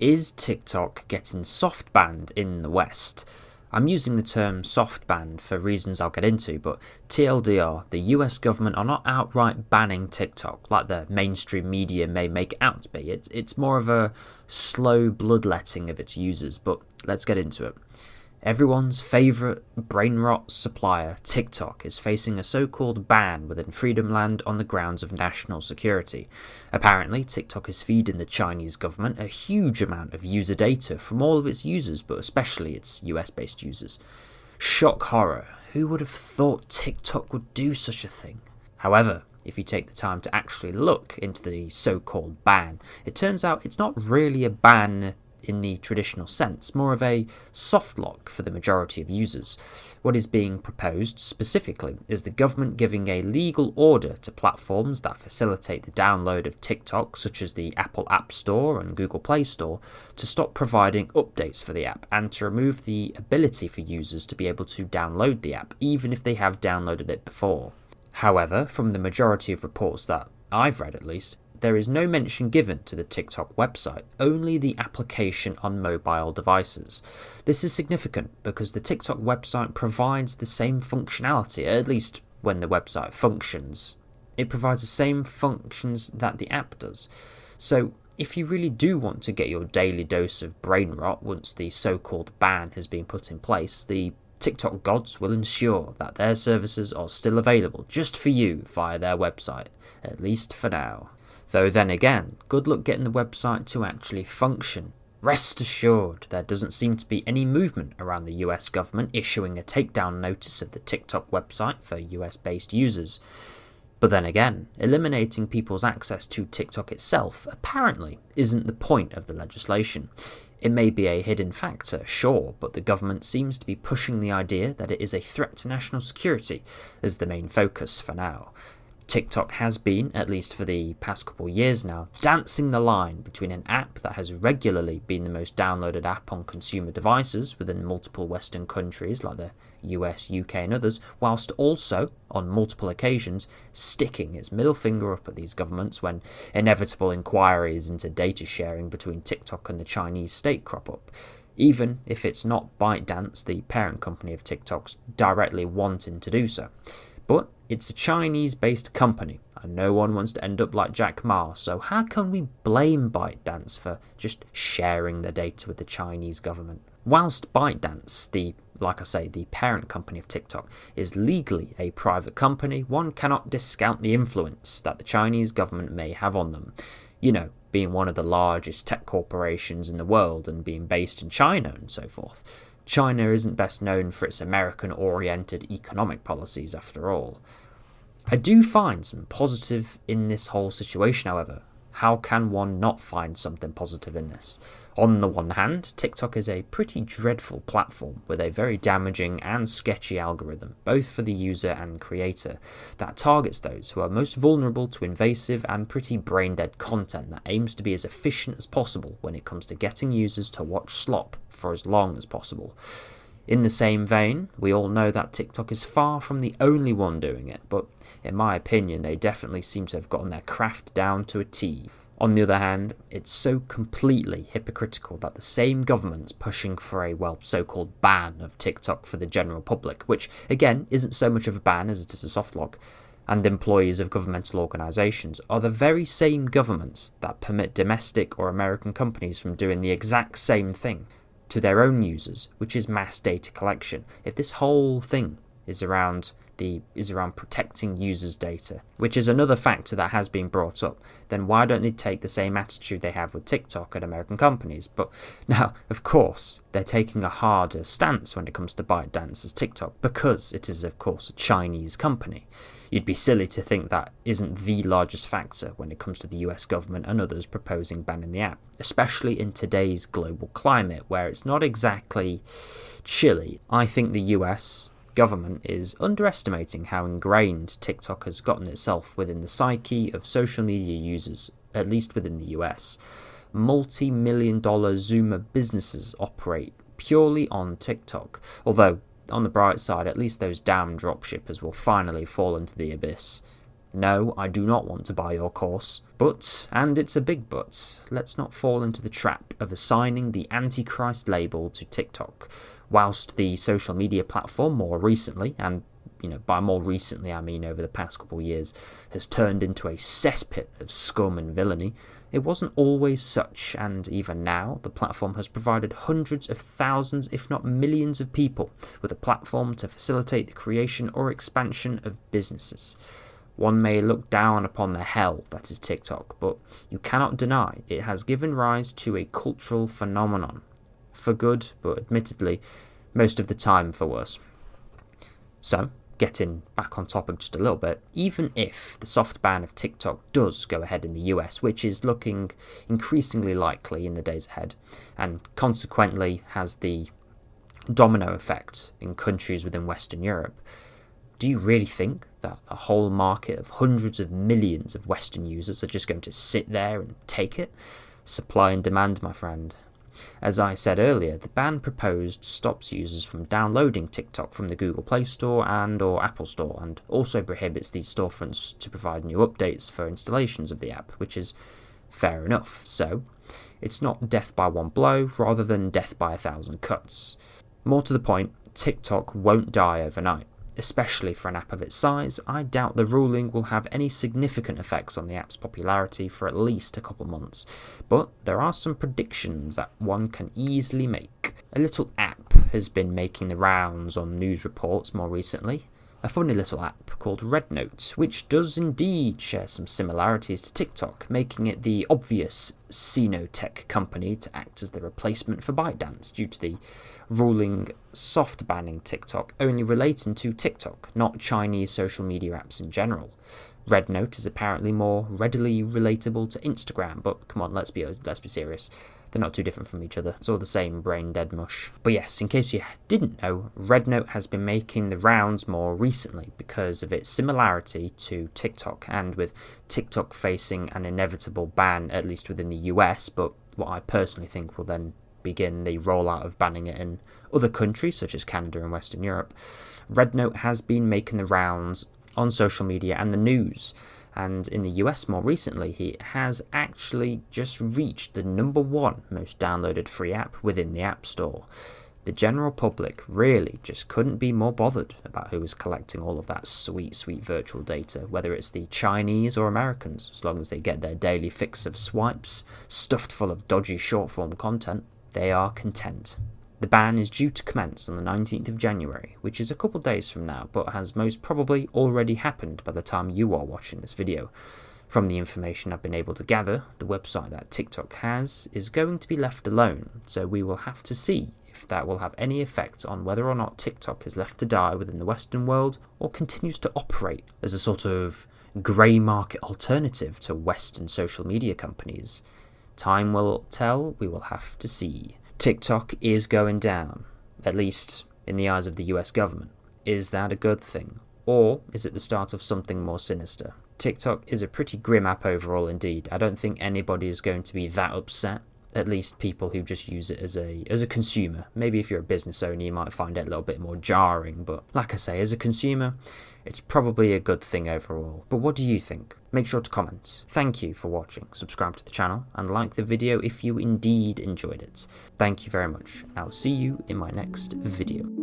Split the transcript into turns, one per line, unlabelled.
Is TikTok getting soft banned in the West? I'm using the term soft banned for reasons I'll get into, but TLDR, the US government are not outright banning TikTok like the mainstream media may make it out to be. It's more of a slow bloodletting of its users, but let's get into it. Everyone's favourite brain rot supplier, TikTok, is facing a so-called ban within Freedom Land on the grounds of national security. Apparently, TikTok is feeding the Chinese government a huge amount of user data from all of its users, but especially its US-based users. Shock horror, who would have thought TikTok would do such a thing? However, if you take the time to actually look into the so-called ban, it turns out it's not really a ban in the traditional sense, more of a soft lock for the majority of users. What is being proposed specifically is the government giving a legal order to platforms that facilitate the download of TikTok, such as the Apple App Store and Google Play Store, to stop providing updates for the app and to remove the ability for users to be able to download the app, even if they have downloaded it before. However, from the majority of reports that I've read at least, there is no mention given to the TikTok website, only the application on mobile devices. This is significant because the TikTok website provides the same functionality, at least when the website functions. It provides the same functions that the app does. So if you really do want to get your daily dose of brain rot once the so-called ban has been put in place, the TikTok gods will ensure that their services are still available just for you via their website, at least for now. Though then again, good luck getting the website to actually function. Rest assured, there doesn't seem to be any movement around the US government issuing a takedown notice of the TikTok website for US-based users. But then again, eliminating people's access to TikTok itself apparently isn't the point of the legislation. It may be a hidden factor, sure, but the government seems to be pushing the idea that it is a threat to national security as the main focus for now. TikTok has been, at least for the past couple of years now, dancing the line between an app that has regularly been the most downloaded app on consumer devices within multiple Western countries like the US, UK and others, whilst also, on multiple occasions, sticking its middle finger up at these governments when inevitable inquiries into data sharing between TikTok and the Chinese state crop up. Even if it's not ByteDance, the parent company of TikTok's, directly wanting to do so. But it's a Chinese-based company, and no one wants to end up like Jack Ma, so how can we blame ByteDance for just sharing the data with the Chinese government? Whilst ByteDance, the parent company of TikTok, is legally a private company, one cannot discount the influence that the Chinese government may have on them. You know, being one of the largest tech corporations in the world and being based in China and so forth. China isn't best known for its American-oriented economic policies, after all. I do find some positive in this whole situation, however. How can one not find something positive in this? On the one hand, TikTok is a pretty dreadful platform with a very damaging and sketchy algorithm, both for the user and creator, that targets those who are most vulnerable to invasive and pretty brain-dead content that aims to be as efficient as possible when it comes to getting users to watch slop for as long as possible. In the same vein, we all know that TikTok is far from the only one doing it, but in my opinion, they definitely seem to have gotten their craft down to a T. On the other hand, it's so completely hypocritical that the same government's pushing for a, so-called ban of TikTok for the general public, which, again, isn't so much of a ban as it is a soft lock, and employees of governmental organisations are the very same governments that permit domestic or American companies from doing the exact same thing to their own users, which is mass data collection. If this whole thing is around protecting users' data, which is another factor that has been brought up, then why don't they take the same attitude they have with TikTok at American companies? But now, of course, they're taking a harder stance when it comes to ByteDance as TikTok, because it is, of course, a Chinese company. You'd be silly to think that isn't the largest factor when it comes to the US government and others proposing banning the app, especially in today's global climate where it's not exactly chilly. I think the US government is underestimating how ingrained TikTok has gotten itself within the psyche of social media users, at least within the US. Multi-million-dollar Zoomer businesses operate purely on TikTok, although on the bright side, at least those damn dropshippers will finally fall into the abyss. No, I do not want to buy your course. But, and it's a big but, let's not fall into the trap of assigning the Antichrist label to TikTok, whilst the social media platform more recently, and by more recently I mean over the past couple of years, has turned into a cesspit of scum and villainy. It wasn't always such, and even now, the platform has provided hundreds of thousands, if not millions of people with a platform to facilitate the creation or expansion of businesses. One may look down upon the hell that is TikTok, but you cannot deny it has given rise to a cultural phenomenon. For good, but admittedly, most of the time for worse. So, getting back on topic just a little bit, even if the soft ban of TikTok does go ahead in the US, which is looking increasingly likely in the days ahead, and consequently has the domino effect in countries within Western Europe, do you really think that a whole market of hundreds of millions of Western users are just going to sit there and take it? Supply and demand, my friend. As I said earlier, the ban proposed stops users from downloading TikTok from the Google Play Store and or Apple Store, and also prohibits these storefronts to provide new updates for installations of the app, which is fair enough. So, it's not death by one blow, rather than death by 1,000 cuts. More to the point, TikTok won't die overnight. Especially for an app of its size, I doubt the ruling will have any significant effects on the app's popularity for at least a couple months, but there are some predictions that one can easily make. A little app has been making the rounds on news reports more recently, a funny little app called RedNote, which does indeed share some similarities to TikTok, making it the obvious Sinotech company to act as the replacement for ByteDance due to the ruling soft banning TikTok only relating to TikTok, not Chinese social media apps in general. RedNote is apparently more readily relatable to Instagram, but come on, let's be serious. They're not too different from each other. It's all the same brain dead mush. But yes, in case you didn't know, RedNote has been making the rounds more recently because of its similarity to TikTok, and with TikTok facing an inevitable ban, at least within the US, but what I personally think will then begin the rollout of banning it in other countries such as Canada and Western Europe. RedNote has been making the rounds on social media and the news, and in the US more recently, he has actually just reached the #1 most downloaded free app within the App Store. The general public really just couldn't be more bothered about who was collecting all of that sweet virtual data, whether it's the Chinese or Americans, as long as they get their daily fix of swipes stuffed full of dodgy short-form content, they are content. The ban is due to commence on the 19th of January, which is a couple days from now, but has most probably already happened by the time you are watching this video. From the information I've been able to gather, the website that TikTok has is going to be left alone, so we will have to see if that will have any effect on whether or not TikTok is left to die within the Western world or continues to operate as a sort of grey market alternative to Western social media companies. Time will tell, we will have to see. TikTok is going down, at least in the eyes of the US government. Is that a good thing? Or is it the start of something more sinister? TikTok is a pretty grim app overall indeed. I don't think anybody is going to be that upset, at least people who just use it as a consumer. Maybe if you're a business owner you might find it a little bit more jarring, but like I say, as a consumer, it's probably a good thing overall. But what do you think? Make sure to comment. Thank you for watching. Subscribe to the channel and like the video if you indeed enjoyed it. Thank you very much. I'll see you in my next video.